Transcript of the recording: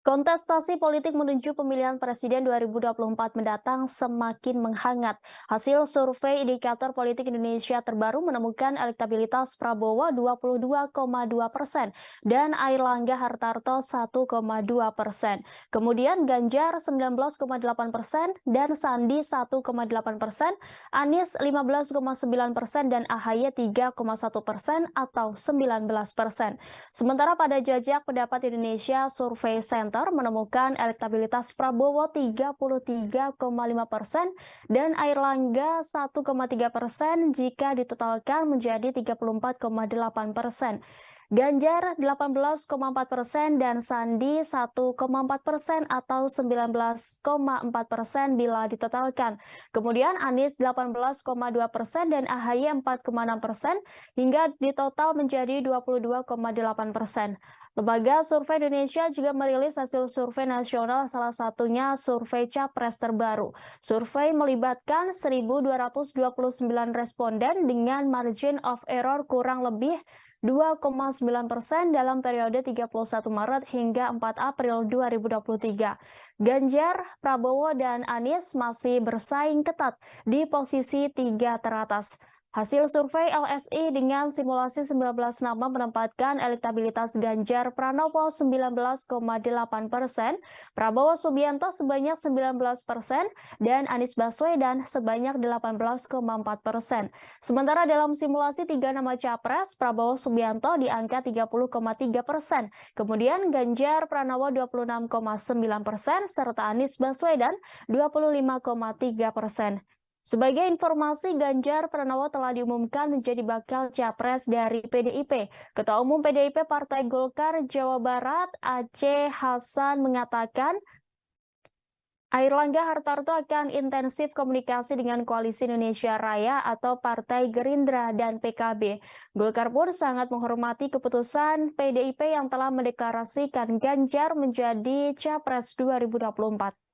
Kontestasi politik menuju pemilihan presiden 2024 mendatang semakin menghangat. Hasil survei indikator politik Indonesia terbaru menemukan elektabilitas Prabowo 22,2% dan Airlangga Hartarto 1,2%. Kemudian Ganjar 19,8% dan Sandi 1,8%, Anies 15,9% dan AHY 3,1% atau 19%. Sementara pada jajak pendapat Indonesia Survey Center menemukan elektabilitas Prabowo 33,5% dan Airlangga 1,3% jika ditotalkan menjadi 34,8%. Ganjar 18,4% dan Sandi 1,4% atau 19,4% bila ditotalkan. Kemudian Anies 18,2% dan AHY 4,6% hingga ditotal menjadi 22,8%. Lembaga Survei Indonesia juga merilis hasil survei nasional, salah satunya survei Capres terbaru. Survei melibatkan 1.229 responden dengan margin of error kurang lebih 2,9% dalam periode 31 Maret hingga 4 April 2023. Ganjar, Prabowo, dan Anies masih bersaing ketat di posisi 3 teratas. Hasil survei LSI dengan simulasi 19 nama menempatkan elektabilitas Ganjar Pranowo 19,8%, Prabowo Subianto sebanyak 19%, dan Anies Baswedan sebanyak 18,4%. Sementara dalam simulasi 3 nama capres, Prabowo Subianto di angka 30,3%, kemudian Ganjar Pranowo 26,9%, serta Anies Baswedan 25,3%. Sebagai informasi, Ganjar Pranowo telah diumumkan menjadi bakal capres dari PDIP. Ketua Umum PDIP Partai Golkar Jawa Barat, Aceh Hasan, mengatakan Airlangga Hartarto akan intensif komunikasi dengan Koalisi Indonesia Raya atau Partai Gerindra dan PKB. Golkar pun sangat menghormati keputusan PDIP yang telah mendeklarasikan Ganjar menjadi Capres 2024.